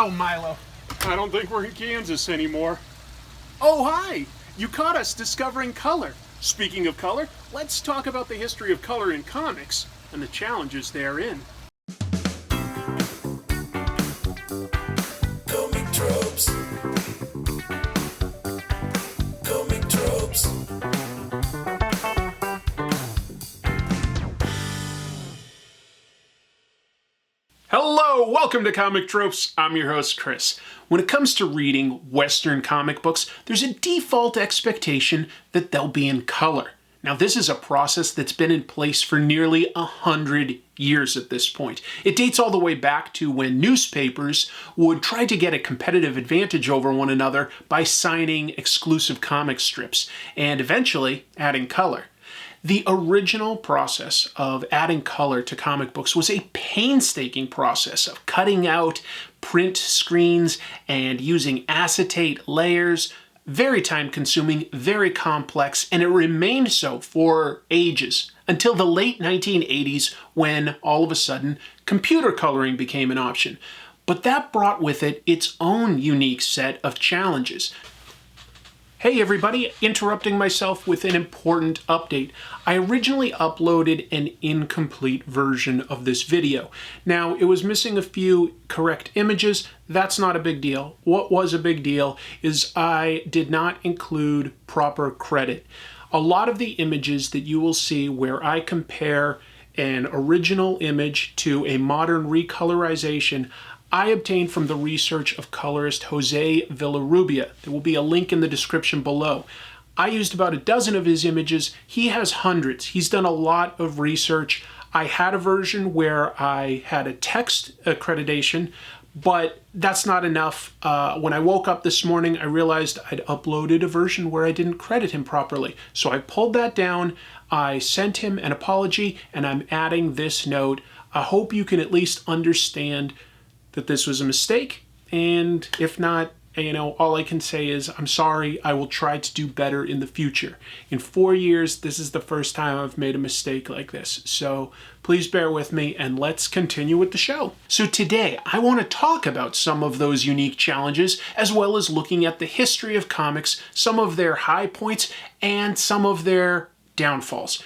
Wow, Milo. I don't think we're in Kansas anymore. Oh, hi. You caught us discovering color. Speaking of color, let's talk about the history of color in comics and the challenges therein. Comic tropes. Comic tropes. Hello, welcome to Comic Tropes. I'm your host, Chris. When it comes to reading Western comic books, there's a default expectation that they'll be in color. Now, this is a process that's been in place for nearly 100 years at this point. It dates all the way back to when newspapers would try to get a competitive advantage over one another by signing exclusive comic strips and eventually adding color. The original process of adding color to comic books was a painstaking process of cutting out print screens and using acetate layers. Very time-consuming, very complex, and it remained so for ages until the late 1980s when all of a sudden computer coloring became an option. But that brought with it its own unique set of challenges. Hey everybody, interrupting myself with an important update. I originally uploaded an incomplete version of this video. Now, it was missing a few correct images. That's not a big deal. What was a big deal is I did not include proper credit. A lot of the images that you will see where I compare an original image to a modern recolorization, I obtained from the research of colorist José Villarubia. There will be a link in the description below. I used about a dozen of his images. He has hundreds. He's done a lot of research. I had a version where I had a text accreditation, but that's not enough. When I woke up this morning, I realized I'd uploaded a version where I didn't credit him properly. So I pulled that down. I sent him an apology, and I'm adding this note. I hope you can at least understand that this was a mistake, and if not, all I can say is I'm sorry. I will try to do better in the future. In 4 years, this is the first time I've made a mistake like this, so please bear with me and let's continue with the show. So today, I want to talk about some of those unique challenges, as well as looking at the history of comics, some of their high points, and some of their downfalls.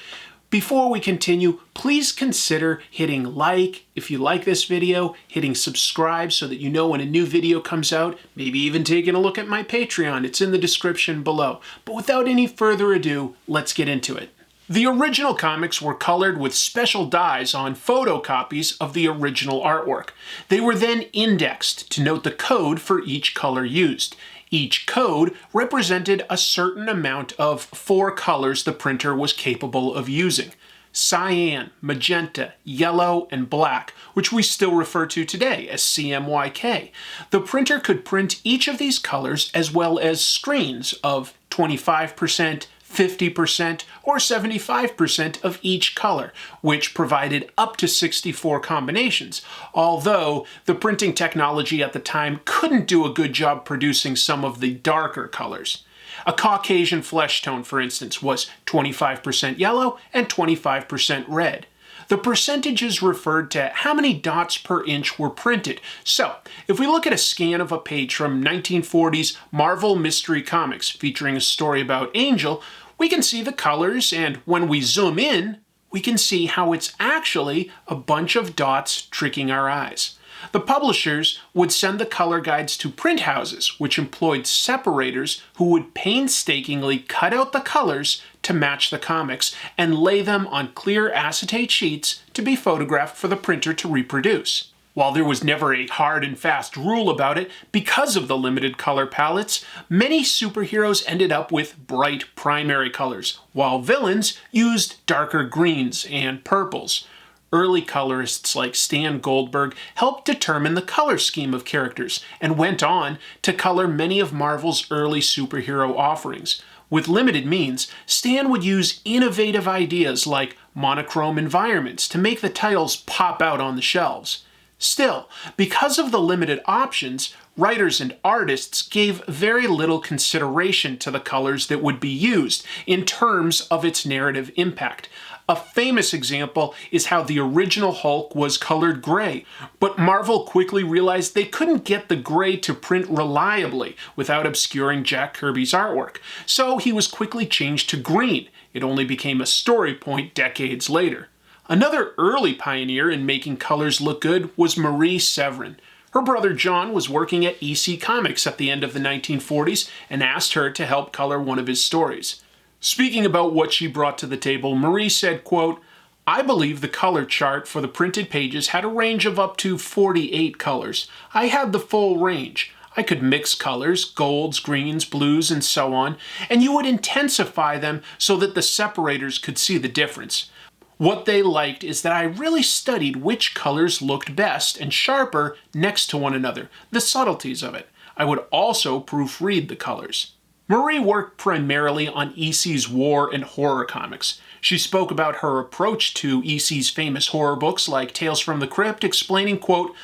Before we continue, please consider hitting like if you like this video, hitting subscribe so that you know when a new video comes out, maybe even taking a look at my Patreon. It's in the description below. But without any further ado, let's get into it. The original comics were colored with special dyes on photocopies of the original artwork. They were then indexed to note the code for each color used. Each code represented a certain amount of 4 colors the printer was capable of using: cyan, magenta, yellow, and black, which we still refer to today as CMYK. The printer could print each of these colors as well as screens of 25%, 50%, or 75% of each color, which provided up to 64 combinations, although the printing technology at the time couldn't do a good job producing some of the darker colors. A Caucasian flesh tone, for instance, was 25% yellow and 25% red. The percentages referred to how many dots per inch were printed. So, if we look at a scan of a page from 1940s Marvel Mystery Comics featuring a story about Angel, we can see the colors, and when we zoom in, we can see how it's actually a bunch of dots tricking our eyes. The publishers would send the color guides to print houses, which employed separators who would painstakingly cut out the colors to match the comics and lay them on clear acetate sheets to be photographed for the printer to reproduce. While there was never a hard and fast rule about it, because of the limited color palettes, many superheroes ended up with bright primary colors, while villains used darker greens and purples. Early colorists like Stan Goldberg helped determine the color scheme of characters and went on to color many of Marvel's early superhero offerings. With limited means, Stan would use innovative ideas like monochrome environments to make the titles pop out on the shelves. Still, because of the limited options, writers and artists gave very little consideration to the colors that would be used in terms of its narrative impact. A famous example is how the original Hulk was colored gray, but Marvel quickly realized they couldn't get the gray to print reliably without obscuring Jack Kirby's artwork, so he was quickly changed to green. It only became a story point decades later. Another early pioneer in making colors look good was Marie Severin. Her brother John was working at EC Comics at the end of the 1940s and asked her to help color one of his stories. Speaking about what she brought to the table, Marie said, quote, "I believe the color chart for the printed pages had a range of up to 48 colors. I had the full range. I could mix colors, golds, greens, blues, and so on, and you would intensify them so that the separators could see the difference. What they liked is that I really studied which colors looked best and sharper next to one another, the subtleties of it. I would also proofread the colors." Marie worked primarily on EC's war and horror comics. She spoke about her approach to EC's famous horror books like Tales from the Crypt, explaining, quote,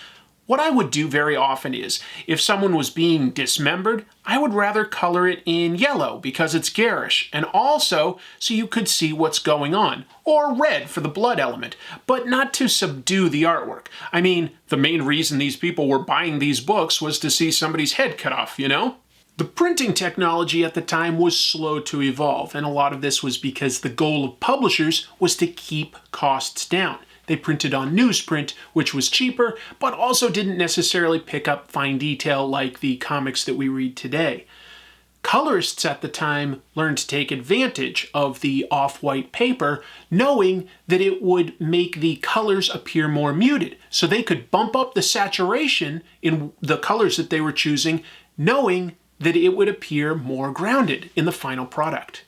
"What I would do very often is, if someone was being dismembered, I would rather color it in yellow because it's garish, and also so you could see what's going on, or red for the blood element, but not to subdue the artwork. I mean, the main reason these people were buying these books was to see somebody's head cut off, you know?" The printing technology at the time was slow to evolve, and a lot of this was because the goal of publishers was to keep costs down. They printed on newsprint, which was cheaper, but also didn't necessarily pick up fine detail like the comics that we read today. Colorists at the time learned to take advantage of the off-white paper, knowing that it would make the colors appear more muted, so they could bump up the saturation in the colors that they were choosing, knowing that it would appear more grounded in the final product.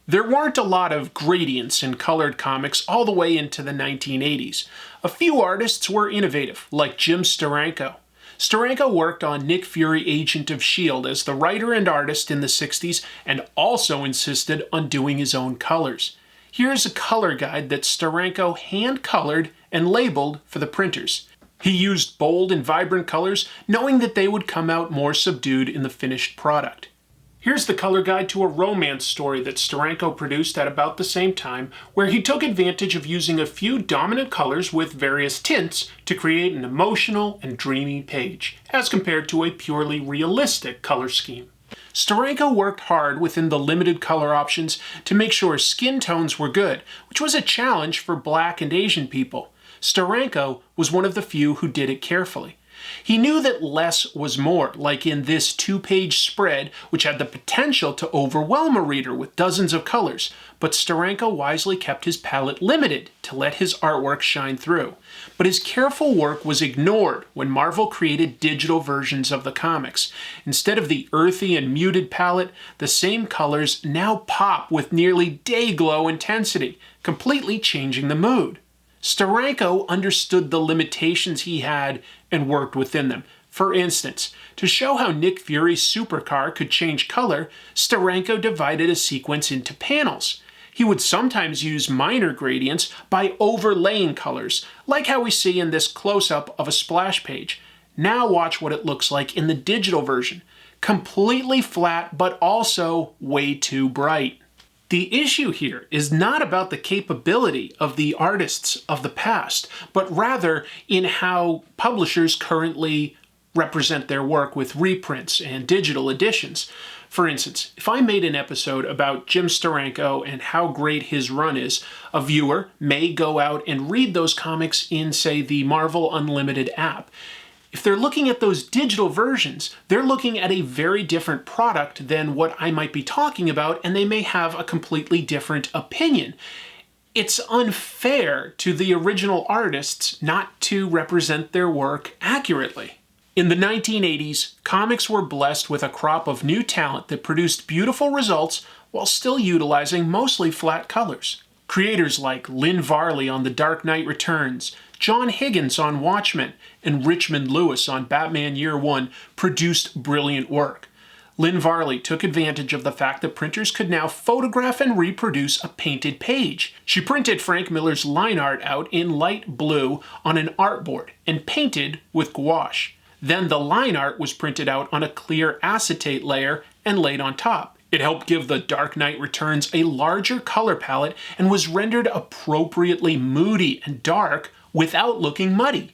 There weren't a lot of gradients in colored comics all the way into the 1980s. A few artists were innovative, like Jim Steranko. Steranko worked on Nick Fury, Agent of S.H.I.E.L.D. as the writer and artist in the 60s and also insisted on doing his own colors. Here's a color guide that Steranko hand-colored and labeled for the printers. He used bold and vibrant colors, knowing that they would come out more subdued in the finished product. Here's the color guide to a romance story that Steranko produced at about the same time, where he took advantage of using a few dominant colors with various tints to create an emotional and dreamy page, as compared to a purely realistic color scheme. Steranko worked hard within the limited color options to make sure skin tones were good, which was a challenge for Black and Asian people. Steranko was one of the few who did it carefully. He knew that less was more, like in this 2-page spread, which had the potential to overwhelm a reader with dozens of colors, but Steranko wisely kept his palette limited to let his artwork shine through. But his careful work was ignored when Marvel created digital versions of the comics. Instead of the earthy and muted palette, the same colors now pop with nearly day-glow intensity, completely changing the mood. Steranko understood the limitations he had and worked within them. For instance, to show how Nick Fury's supercar could change color, Steranko divided a sequence into panels. He would sometimes use minor gradients by overlaying colors, like how we see in this close-up of a splash page. Now watch what it looks like in the digital version. Completely flat, but also way too bright. The issue here is not about the capability of the artists of the past, but rather in how publishers currently represent their work with reprints and digital editions. For instance, if I made an episode about Jim Steranko and how great his run is, a viewer may go out and read those comics in, say, the Marvel Unlimited app. If they're looking at those digital versions, they're looking at a very different product than what I might be talking about, and they may have a completely different opinion. It's unfair to the original artists not to represent their work accurately. In the 1980s, comics were blessed with a crop of new talent that produced beautiful results while still utilizing mostly flat colors. Creators like Lynn Varley on The Dark Knight Returns, John Higgins on Watchmen, and Richmond Lewis on Batman Year One produced brilliant work. Lynn Varley took advantage of the fact that printers could now photograph and reproduce a painted page. She printed Frank Miller's line art out in light blue on an artboard and painted with gouache. Then the line art was printed out on a clear acetate layer and laid on top. It helped give The Dark Knight Returns a larger color palette and was rendered appropriately moody and dark without looking muddy.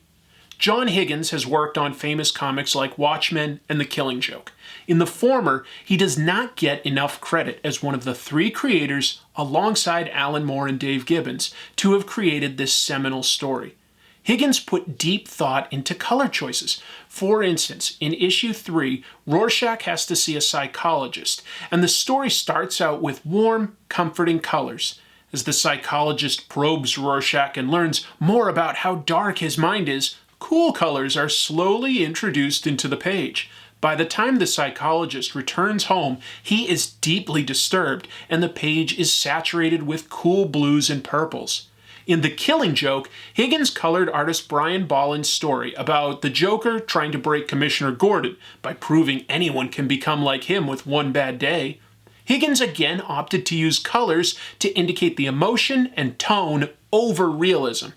John Higgins has worked on famous comics like Watchmen and The Killing Joke. In the former, he does not get enough credit as one of the three creators, alongside Alan Moore and Dave Gibbons, to have created this seminal story. Higgins put deep thought into color choices. For instance, in issue 3, Rorschach has to see a psychologist, and the story starts out with warm, comforting colors. As the psychologist probes Rorschach and learns more about how dark his mind is, cool colors are slowly introduced into the page. By the time the psychologist returns home, he is deeply disturbed, and the page is saturated with cool blues and purples. In The Killing Joke, Higgins colored artist Brian Bolland's story about the Joker trying to break Commissioner Gordon by proving anyone can become like him with one bad day. Higgins again opted to use colors to indicate the emotion and tone over realism.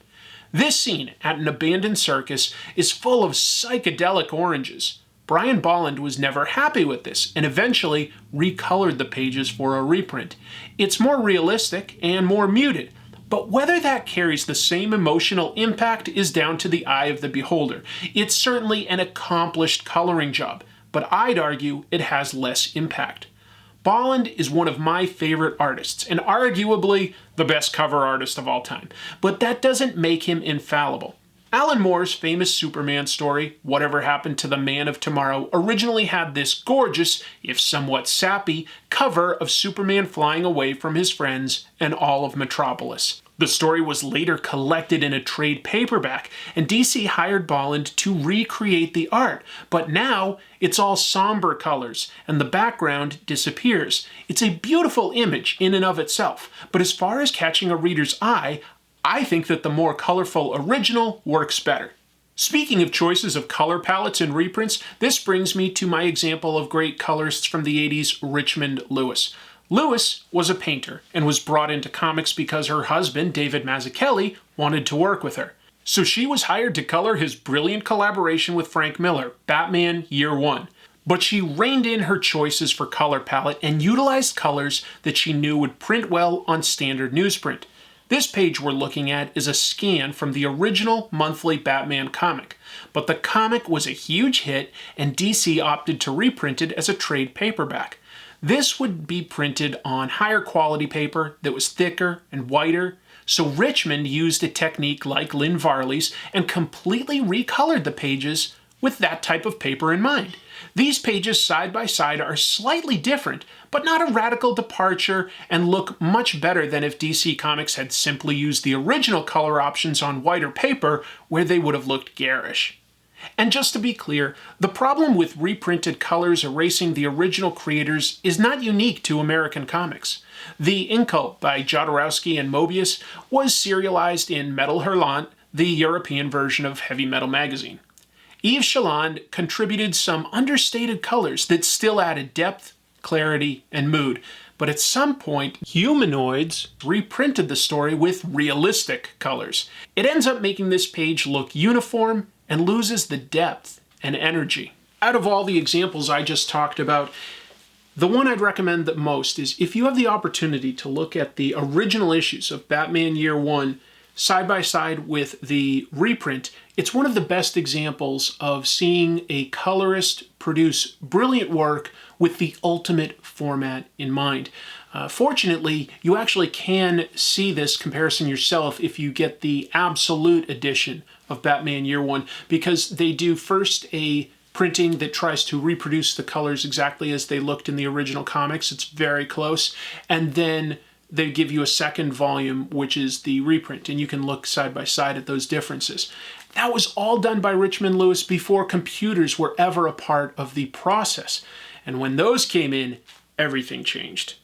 This scene at an abandoned circus is full of psychedelic oranges. Brian Bolland was never happy with this and eventually recolored the pages for a reprint. It's more realistic and more muted, but whether that carries the same emotional impact is down to the eye of the beholder. It's certainly an accomplished coloring job, but I'd argue it has less impact. Bolland is one of my favorite artists, and arguably the best cover artist of all time, but that doesn't make him infallible. Alan Moore's famous Superman story, Whatever Happened to the Man of Tomorrow, originally had this gorgeous, if somewhat sappy, cover of Superman flying away from his friends and all of Metropolis. The story was later collected in a trade paperback, and DC hired Bolland to recreate the art, but now it's all somber colors, and the background disappears. It's a beautiful image in and of itself, but as far as catching a reader's eye, I think that the more colorful original works better. Speaking of choices of color palettes and reprints, this brings me to my example of great colorists from the 80s, Richmond Lewis. Lewis was a painter and was brought into comics because her husband, David Mazzucchelli, wanted to work with her. So she was hired to color his brilliant collaboration with Frank Miller, Batman Year One. But she reined in her choices for color palette and utilized colors that she knew would print well on standard newsprint. This page we're looking at is a scan from the original monthly Batman comic, but the comic was a huge hit and DC opted to reprint it as a trade paperback. This would be printed on higher quality paper that was thicker and whiter, so Richmond used a technique like Lynn Varley's and completely recolored the pages with that type of paper in mind. These pages side by side are slightly different, but not a radical departure, and look much better than if DC Comics had simply used the original color options on whiter paper, where they would have looked garish. And just to be clear, the problem with reprinted colors erasing the original creators is not unique to American comics. The Inkle by Jodorowsky and Moebius was serialized in Metal Hurlant, the European version of Heavy Metal magazine. Yves Chaland contributed some understated colors that still added depth, clarity, and mood, but at some point, Humanoids reprinted the story with realistic colors. It ends up making this page look uniform and loses the depth and energy. Out of all the examples I just talked about, the one I'd recommend the most is if you have the opportunity to look at the original issues of Batman Year One side by side with the reprint, it's one of the best examples of seeing a colorist produce brilliant work with the ultimate format in mind. Fortunately, you actually can see this comparison yourself if you get the absolute edition of Batman Year One, because they do first a printing that tries to reproduce the colors exactly as they looked in the original comics. It's very close. And then they give you a second volume, which is the reprint, and you can look side by side at those differences. That was all done by Richmond Lewis before computers were ever a part of the process. And when those came in, everything changed.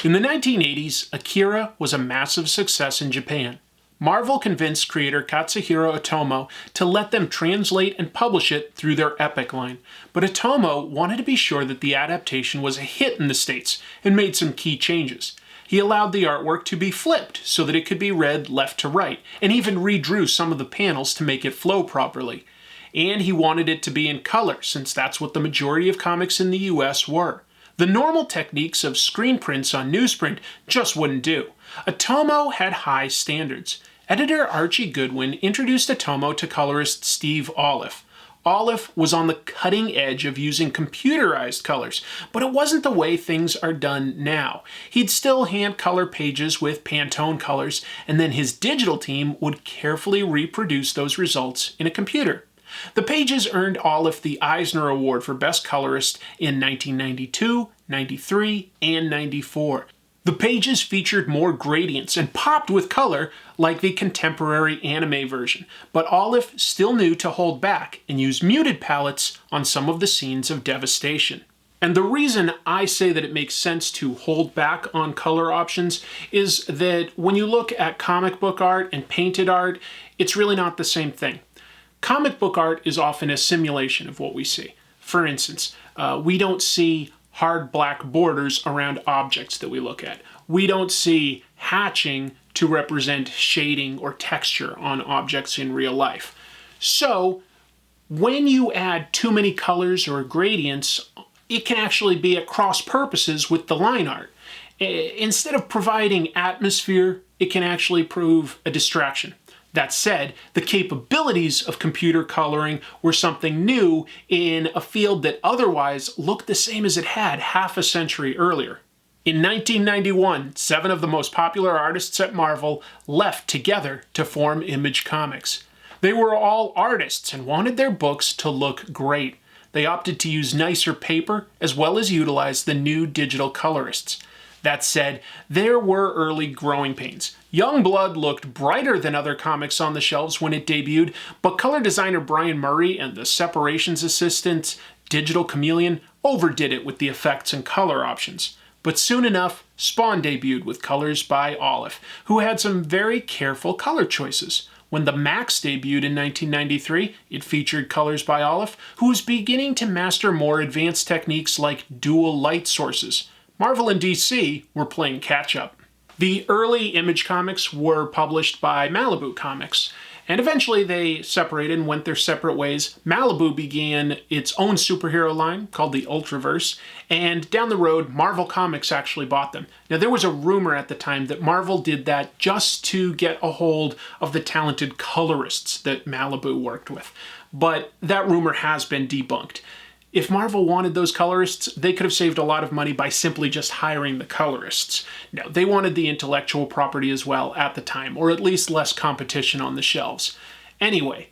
In the 1980s, Akira was a massive success in Japan. Marvel convinced creator Katsuhiro Otomo to let them translate and publish it through their Epic line. But Otomo wanted to be sure that the adaptation was a hit in the States and made some key changes. He allowed the artwork to be flipped so that it could be read left to right, and even redrew some of the panels to make it flow properly. And he wanted it to be in color, since that's what the majority of comics in the US were. The normal techniques of screen prints on newsprint just wouldn't do. Atomo had high standards. Editor Archie Goodwin introduced Atomo to colorist Steve Oliff. Oliff was on the cutting edge of using computerized colors, but it wasn't the way things are done now. He'd still hand color pages with Pantone colors, and then his digital team would carefully reproduce those results in a computer. The pages earned Oliff the Eisner Award for Best Colorist in 1992, 93, and 94. The pages featured more gradients and popped with color like the contemporary anime version, but Oliff still knew to hold back and use muted palettes on some of the scenes of devastation. And the reason I say that it makes sense to hold back on color options is that when you look at comic book art and painted art, it's really not the same thing. Comic book art is often a simulation of what we see. For instance, we don't see hard black borders around objects that we look at. We don't see hatching to represent shading or texture on objects in real life. So, when you add too many colors or gradients, it can actually be at cross purposes with the line art. Instead of providing atmosphere, it can actually prove a distraction. That said, the capabilities of computer coloring were something new in a field that otherwise looked the same as it had half a century earlier. In 1991, 7 of the most popular artists at Marvel left together to form Image Comics. They were all artists and wanted their books to look great. They opted to use nicer paper as well as utilize the new digital colorists. That said, there were early growing pains. Youngblood looked brighter than other comics on the shelves when it debuted, but color designer Brian Murray and the separations assistant, Digital Chameleon, overdid it with the effects and color options. But soon enough, Spawn debuted with colors by Oliff, who had some very careful color choices. When the Max debuted in 1993, it featured colors by Oliff, who was beginning to master more advanced techniques like dual light sources. Marvel and DC were playing catch-up. The early Image comics were published by Malibu Comics, and eventually they separated and went their separate ways. Malibu began its own superhero line called the Ultraverse, and down the road, Marvel Comics actually bought them. Now, there was a rumor at the time that Marvel did that just to get a hold of the talented colorists that Malibu worked with, but that rumor has been debunked. If Marvel wanted those colorists, they could have saved a lot of money by simply just hiring the colorists. No, they wanted the intellectual property as well at the time, or at least less competition on the shelves. Anyway,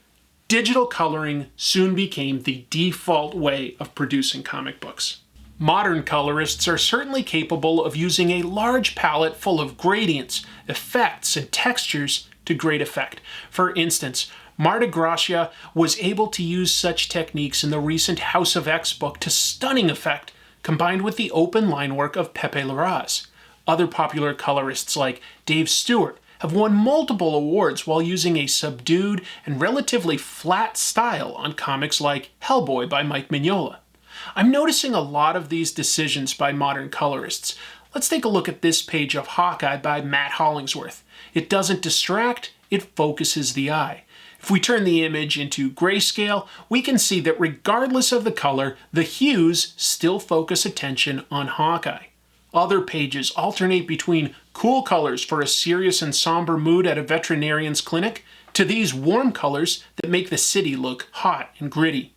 digital coloring soon became the default way of producing comic books. Modern colorists are certainly capable of using a large palette full of gradients, effects, and textures to great effect. For instance, Marte Gracia was able to use such techniques in the recent House of X book to stunning effect, combined with the open line work of Pepe Larraz. Other popular colorists like Dave Stewart have won multiple awards while using a subdued and relatively flat style on comics like Hellboy by Mike Mignola. I'm noticing a lot of these decisions by modern colorists. Let's take a look at this page of Hawkeye by Matt Hollingsworth. It doesn't distract, it focuses the eye. If we turn the image into grayscale, we can see that regardless of the color, the hues still focus attention on Hawkeye. Other pages alternate between cool colors for a serious and somber mood at a veterinarian's clinic to these warm colors that make the city look hot and gritty.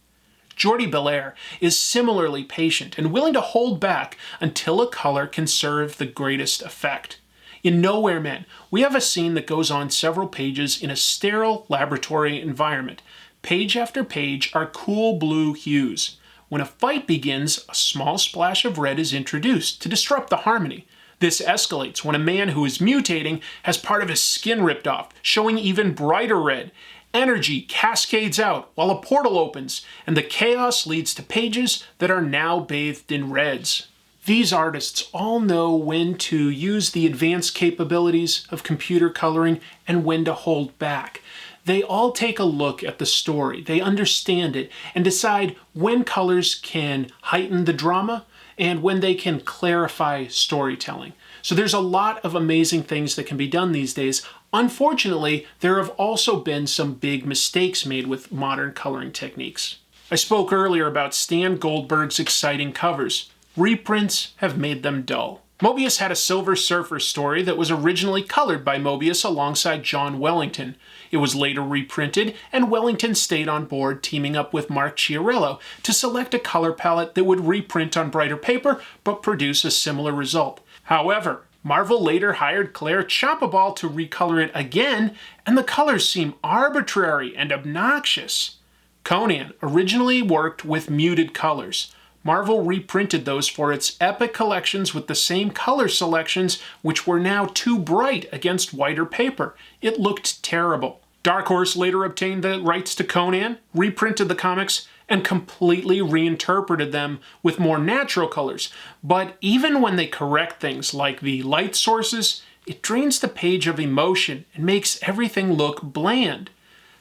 Jordie Bellaire is similarly patient and willing to hold back until a color can serve the greatest effect. In Nowhere Men, we have a scene that goes on several pages in a sterile laboratory environment. Page after page are cool blue hues. When a fight begins, a small splash of red is introduced to disrupt the harmony. This escalates when a man who is mutating has part of his skin ripped off, showing even brighter red. Energy cascades out while a portal opens, and the chaos leads to pages that are now bathed in reds. These artists all know when to use the advanced capabilities of computer coloring and when to hold back. They all take a look at the story, they understand it, and decide when colors can heighten the drama and when they can clarify storytelling. So there's a lot of amazing things that can be done these days. Unfortunately, there have also been some big mistakes made with modern coloring techniques. I spoke earlier about Stan Goldberg's exciting covers. reprints have made them dull. Moebius had a Silver Surfer story that was originally colored by Moebius alongside John Wellington. It was later reprinted, and Wellington stayed on board, teaming up with Mark Chiarillo to select a color palette that would reprint on brighter paper but produce a similar result. However, Marvel later hired Claire Chapabal to recolor it again, and the colors seem arbitrary and obnoxious. Conan originally worked with muted colors. Marvel reprinted those for its epic collections with the same color selections, which were now too bright against whiter paper. It looked terrible. Dark Horse later obtained the rights to Conan, reprinted the comics, and completely reinterpreted them with more natural colors. But even when they correct things like the light sources, it drains the page of emotion and makes everything look bland.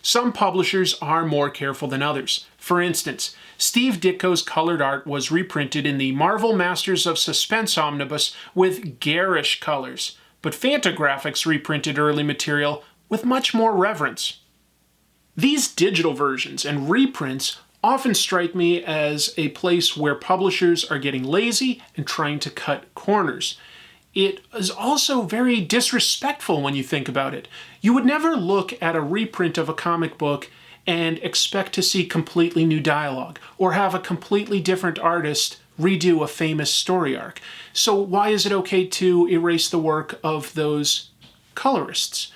Some publishers are more careful than others. For instance, Steve Ditko's colored art was reprinted in the Marvel Masters of Suspense omnibus with garish colors, but Fantagraphics reprinted early material with much more reverence. These digital versions and reprints often strike me as a place where publishers are getting lazy and trying to cut corners. It is also very disrespectful when you think about it. You would never look at a reprint of a comic book and expect to see completely new dialogue or have a completely different artist redo a famous story arc. So why is it okay to erase the work of those colorists?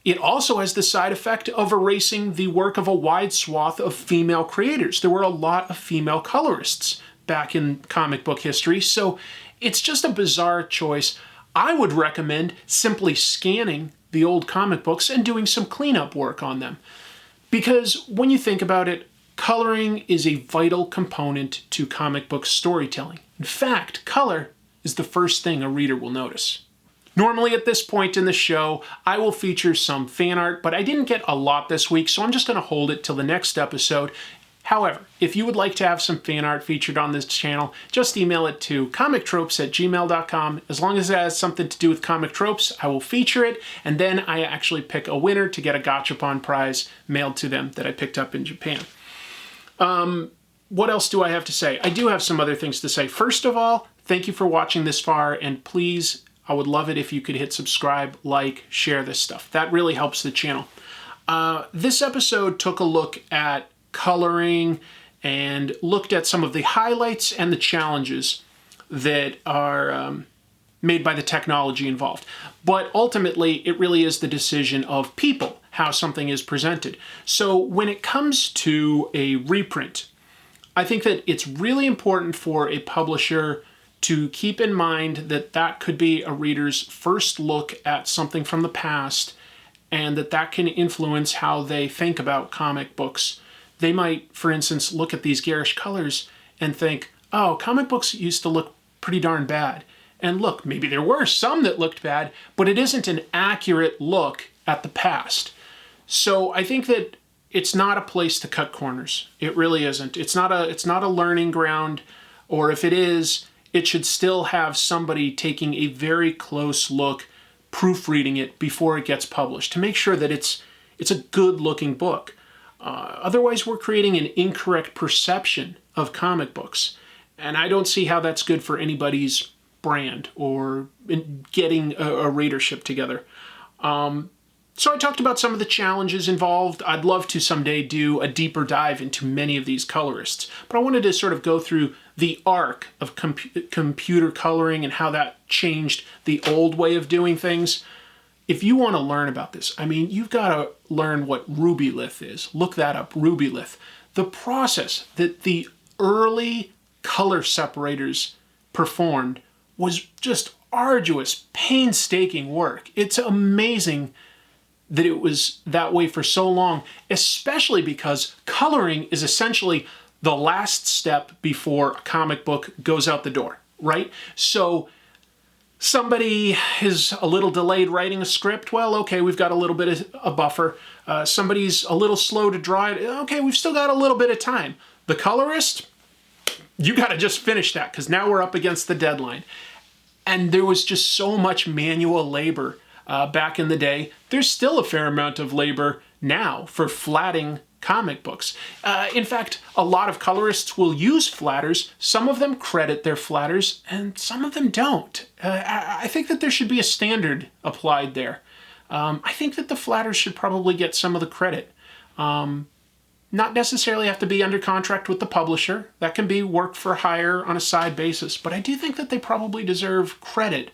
It also has the side effect of erasing the work of a wide swath of female creators. There were a lot of female colorists back in comic book history, so it's just a bizarre choice. I would recommend simply scanning the old comic books and doing some cleanup work on them. Because when you think about it, coloring is a vital component to comic book storytelling. In fact, color is the first thing a reader will notice. Normally at this point in the show, I will feature some fan art, but I didn't get a lot this week, so I'm just going to hold it till the next episode. However, if you would like to have some fan art featured on this channel, just email it to comictropes@gmail.com. As long as it has something to do with comic tropes, I will feature it, and then I actually pick a winner to get a Gachapon prize mailed to them that I picked up in Japan. What else do I have to say? I do have some other things to say. First of all, thank you for watching this far, and please, I would love it if you could hit subscribe, like, share this stuff. That really helps the channel. This episode took a look at coloring and looked at some of the highlights and the challenges that are made by the technology involved. But ultimately, it really is the decision of people how something is presented. So when it comes to a reprint, I think that it's really important for a publisher to keep in mind that that could be a reader's first look at something from the past, and that can influence how they think about comic books. They might, for instance, look at these garish colors and think, oh, comic books used to look pretty darn bad. And look, maybe there were some that looked bad, but it isn't an accurate look at the past. So I think that it's not a place to cut corners. It really isn't. It's not a learning ground, or if it is, it should still have somebody taking a very close look, proofreading it before it gets published to make sure that it's a good-looking book. Otherwise, we're creating an incorrect perception of comic books, and I don't see how that's good for anybody's brand or in getting a readership together. So I talked about some of the challenges involved. I'd love to someday do a deeper dive into many of these colorists, but I wanted to sort of go through the arc of computer coloring and how that changed the old way of doing things. If you want to learn about this, I mean, you've got to learn what rubylith is. Look that up, rubylith. The process that the early color separators performed was just arduous, painstaking work. It's amazing that it was that way for so long, especially because coloring is essentially the last step before a comic book goes out the door, right? So somebody is a little delayed writing a script. Well, okay, we've got a little bit of a buffer. Somebody's a little slow to draw it. Okay, we've still got a little bit of time. The colorist, you got to just finish that because now we're up against the deadline. And there was just so much manual labor back in the day. There's still a fair amount of labor now for flatting comic books. In fact, a lot of colorists will use flatters. Some of them credit their flatters, and some of them don't. I think that there should be a standard applied there. I think that the flatters should probably get some of the credit. Not necessarily have to be under contract with the publisher. That can be work for hire on a side basis. But I do think that they probably deserve credit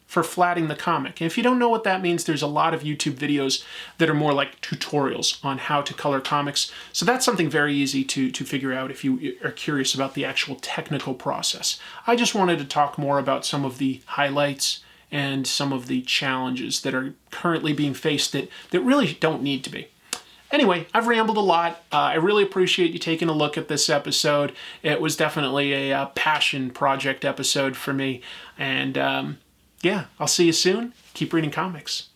for flatting the comic. And if you don't know what that means, there's a lot of YouTube videos that are more like tutorials on how to color comics. So that's something very easy to figure out if you are curious about the actual technical process. I just wanted to talk more about some of the highlights and some of the challenges that are currently being faced that really don't need to be. Anyway, I've rambled a lot. I really appreciate you taking a look at this episode. It was definitely a passion project episode for me. And yeah, I'll see you soon. Keep reading comics.